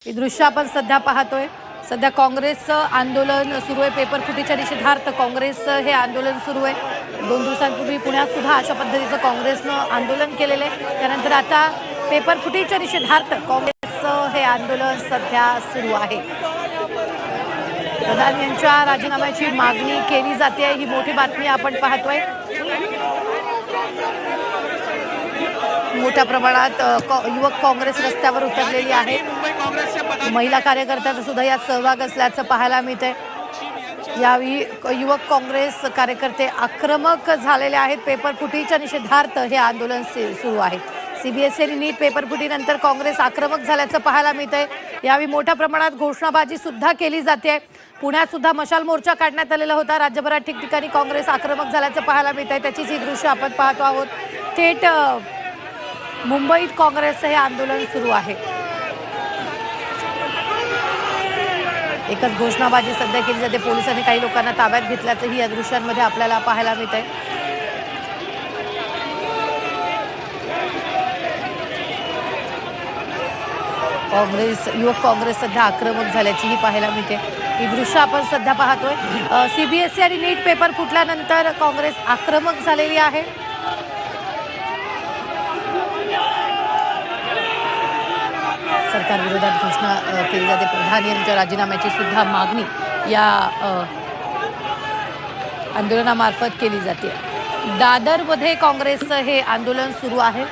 हे दृश्य आपण सध्या पाहतोय। सध्या काँग्रेसचं आंदोलन सुरू आहे। पेपर फुटीच्या निषेधार्थ काँग्रेसचं हे आंदोलन सुरू आहे। 2 दिवसांपूर्वी पुण्यात सुद्धा अशा पद्धतीचं काँग्रेसनं आंदोलन केलेलं आहे। त्यानंतर आता पेपर फुटीच्या निषेधार्थ काँग्रेसचं हे आंदोलन सध्या सुरू आहे। प्रधान यांच्या राजीनाम्याची मागणी केली जाते, ही मोठी बातमी आपण पाहतोय। मोठ्या प्रमाणात युवक काँग्रेस रस्त्यावर उतरलेली आहे। महिला कार्यकर्त्यांचा सुद्धा यात सहभाग असल्याचं पाहायला मिळतंय। यावेळी युवक काँग्रेस कार्यकर्ते आक्रमक झालेले आहेत। पेपर फुटीच्या निषेधार्थ हे आंदोलन सुरू आहे। सीबीएसई आणि नीट पेपर फुटीनंतर काँग्रेस आक्रमक झाल्याचं पाहायला मिळतंय। यावेळी मोठ्या प्रमाणात घोषणाबाजी सुद्धा केली जाते। पुण्यात सुद्धा मशाल मोर्चा काढण्यात आलेला होता। राज्यभरात ठिकठिकाणी काँग्रेस आक्रमक झाल्याचं पाहायला मिळतंय। त्याचीच ही दृश्य आपण पाहतो आहोत। थेट मुंबईत काँग्रेसचं हे आंदोलन सुरू आहे। एकच घोषणाबाजी सध्या केली जाते। पोलिसांनी काही लोकांना ताब्यात घेतल्याचंही या दृश्यांमध्ये आपल्याला पाहायला मिळतंय। युवक काँग्रेस सध्या आक्रमक झाल्याचीही पाहायला मिळते। ही दृश्य आपण सध्या पाहतोय। सीबीएसई आणि नीट पेपर फुटल्यानंतर काँग्रेस आक्रमक झालेली आहे। सरकार विरोधात घोषणा केली जाते। प्रधान यांच्या राजीनाम्याची सुद्धा मागणी या आंदोलनामार्फत केली जाते। दादरमध्ये काँग्रेसचं हे आंदोलन सुरू आहे।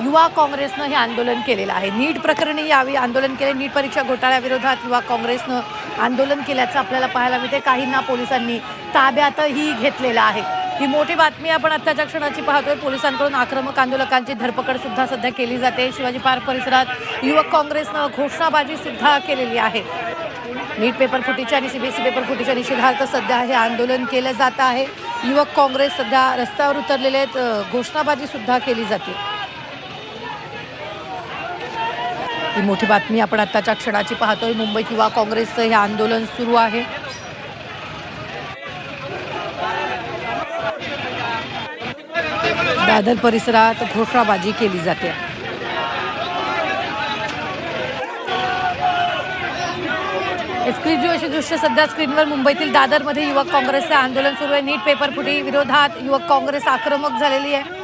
युवा काँग्रेसनं हे आंदोलन केलेलं आहे। नीट प्रकरणी यावेळी आंदोलन केले। नीट परीक्षा घोटाळ्याविरोधात युवा काँग्रेसनं आंदोलन केल्याचं आपल्याला पाहायला मिळते। काहींना पोलिसांनी ताब्यातही घेतलेलं आहे। ही मोठी बातमी आपण आत्ताच्या क्षणाची पाहतोय। पोलिसांकडून आक्रमक आंदोलकांची धरपकड सुद्धा सध्या केली जाते। शिवाजी पार्क परिसरात युवक काँग्रेसनं घोषणाबाजी सुद्धा केलेली आहे। नीट पेपर फुटीच्या आणि सीबीएसई पेपर फुटीच्या निषेधार्थ सध्या हे आंदोलन केलं जात आहे। युवक काँग्रेस सध्या रस्त्यावर उतरलेले आहेत। घोषणाबाजी सुद्धा केली जाते। ही मोठी बातमी आपण आत्ताच्या क्षणाची पाहतोय। मुंबईत युवा काँग्रेसचं हे आंदोलन सुरू आहे। दादर परिसरात घोषणाबाजी केली जाते। एक्सक्लुझिव्ह अशी दृश्य सध्या स्क्रीनवर मुंबईतील दादरमध्ये युवक काँग्रेसचे आंदोलन सुरू आहे। नीट पेपर फुटी विरोधात युवक काँग्रेस आक्रमक झालेली आहे।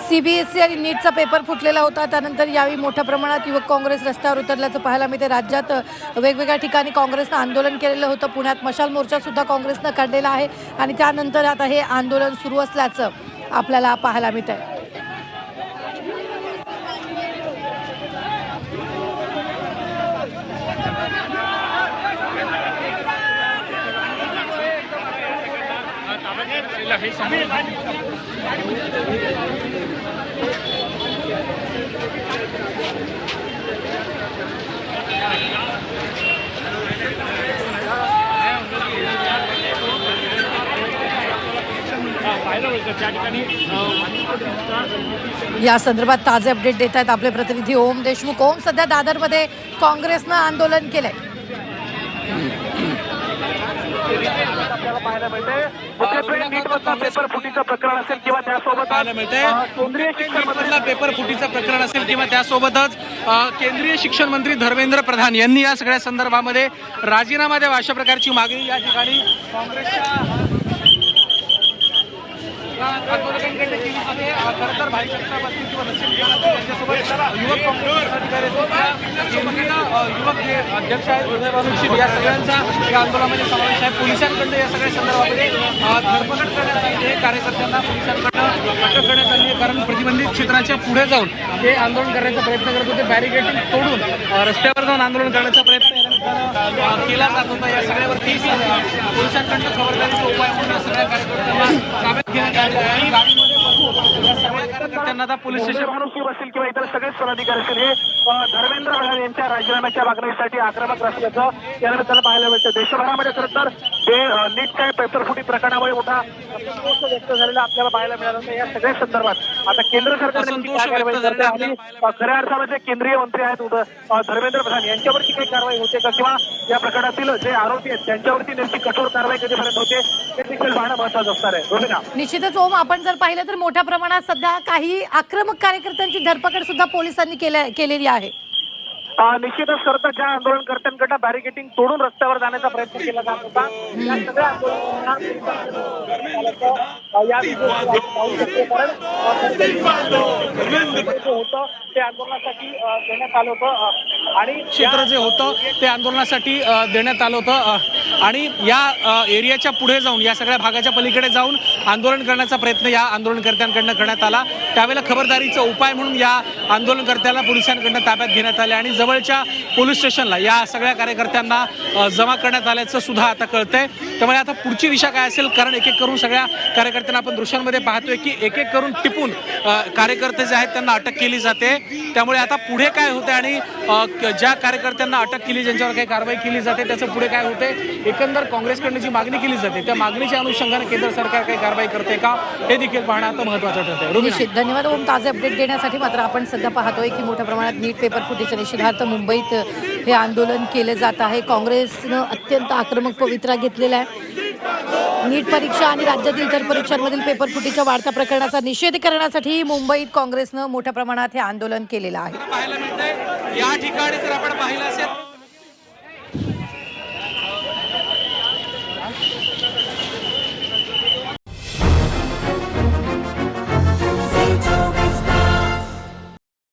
सीबीएसई आणि नीटचा पेपर फुटलेला होता। त्यानंतर यावेळी मोठ्या प्रमाणात युवक काँग्रेस रस्त्यावर उतरल्याचं पाहायला मिळते। राज्यात वेगवेगळ्या ठिकाणी काँग्रेसनं आंदोलन केलेलं होतं। पुण्यात मशाल मोर्चा सुद्धा काँग्रेसनं काढलेला आहे आणि त्यानंतर आता हे आंदोलन सुरू असल्याचं आपल्याला पाहायला मिळतंय। या संदर्भात ताजे अपडेट देत आहेत आपले प्रतिनिधी ओम देशमुख। ओम, सध्या दादरमध्ये काँग्रेसनं आंदोलन केलंय। आपल्याला पाहायला मिळते पेपर फुटीचं प्रकरण असेल किंवा त्यासोबत केंद्रीय शिक्षण मंत्री पेपर फुटीचं प्रकरण असेल किंवा त्यासोबतच केंद्रीय शिक्षण मंत्री धर्मेंद्र प्रधान यांनी या सगळ्या संदर्भामध्ये राजीनामा द्यावा अशा प्रकारची मागणी या ठिकाणी काँग्रेसच्या आंदोलकांकडे केली जाते। खरं तर भाई जगताप असतील किंवा नसीम त्यांच्यासोबत युवक काँग्रेस अधिकारी केंद्रीय युवक जे अध्यक्ष आहेत उदय भाऊ या सगळ्यांचा या आंदोलनामध्ये समावेश आहे। पोलिसांकडे या सगळ्या संदर्भामध्ये धरपकड करण्यात आली आहे। कार्यकर्त्यांना पोलिसांकडनं अटक करण्यात आली आहे, कारण प्रतिबंधित क्षेत्राच्या पुढे जाऊन हे आंदोलन करण्याचा प्रयत्न करत होते। बॅरिकेडिंग तोडून रस्त्यावर जाऊन आंदोलन करण्याचा प्रयत्न केला जात होता। या सगळ्यावरती पोलिसांकडनं खबरदारीचा उपाय म्हणून सगळ्या कार्यकर्त्यांना ताब्यात घेण्यात आले आहे। गाडीमध्ये कार्यकर्त्यांना आता पोलीस स्टेशन असेल किंवा इतर सगळेच पदाधिकारी असतील हे धर्मेंद्र प्रधान यांच्या राजीनाम्याच्या मागणीसाठी आक्रमक असल्याचं या निमित्तानं पाहायला मिळतं। देशभरामध्ये खरं तर नीटच्या पेपर फुटी प्रकरणामुळे मोठा असंतोष व्यक्त झालेला आपल्याला पाहायला मिळाला होता। या सगळ्या संदर्भात आता केंद्र सरकारने खऱ्या अर्थामध्ये केंद्रीय मंत्री आहेत धर्मेंद्र प्रधान यांच्यावरती काही कारवाई होते का, किंवा या प्रकरणातील जे आरोपी आहेत त्यांच्यावरती नेमकी कठोर कारवाई कधीपर्यंत होते हे देखील पाहणं महत्त्वाचं असणार आहे। रोहिणा, निश्चितच ओम, आपण जर पाहिलं तर मोठ्या प्रमाणात सध्या काही आक्रमक कार्यकर्त्यांची धरपकड सुद्धा पोलिसांनी केलेली आहे। निश्चितच खरं तर ज्या आंदोलनकर्त्यांकडनं बॅरिकेटिंग तोडून रस्त्यावर जाण्याचा प्रयत्न केला जात होता या सगळ्या आंदोलनांना या व्हिडिओची पाहू शकतो. कारण जे होतं ते आंदोलनासाठी देण्यात आलं होतं आणि क्षेत्र जे होतं ते आंदोलनासाठी देण्यात आलं होतं आणि या एरियाच्या पुढे जाऊन या सगळ्या भागाच्या पलीकडे जाऊन आंदोलन करण्याचा प्रयत्न या आंदोलनकर्त्यांकडनं करण्यात आला. त्यावेळेला खबरदारीचा उपाय म्हणून या आंदोलनकर्त्याला पोलिसांकडनं ताब्यात घेण्यात आले आणि जवळच्या पोलीस स्टेशनला या सगळ्या कार्यकर्त्यांना जमा करण्यात आल्याचं सुद्धा आता कळतंय. त्यामुळे आता पुढची दिशा काय असेल, कारण एक एक करून सगळ्या कार्यकर्त्यांना आपण दृश्यांमध्ये पाहतोय की एक एक करून टिपून कार्यकर्ते जे आहेत त्यांना अटक केली जाते. त्यामुळे आता पुढे काय होते आणि ज्या कार्यकर्त्यांना अटक केली, ज्यांच्यावर काही कारवाई केली जाते, त्याचं पुढे काय होते, एकंदर काँग्रेसकडनं जी मागणी केली जाते त्या मागणीच्या अनुषंगाने केंद्र सरकार काही कारवाई करते का हे देखील पाहणं आता महत्त्वाचं ठरतंय. निश्चित धन्यवाद ओम ताजे अपडेट देण्यासाठी. मात्र आपण सध्या पाहतोय की मोठ्या प्रमाणात नीट पेपर फुटीच्या निषेधार्थ मुंबईत हे आंदोलन केले जात आहे. काँग्रेसनं अत्यंत आक्रमक पवित्रा घेतलेला आहे. नीट परीक्षा आणि राज्यातील इतर परीक्षांमधील पेपर फुटीच्या वाढत्या प्रकरणाचा निषेध करण्यासाठी मुंबईत काँग्रेसनं मोठ्या प्रमाणात हे आंदोलन केलेलं आहे. पाहायला मिळतंय या ठिकाणी जर आपण पाहिलं असेल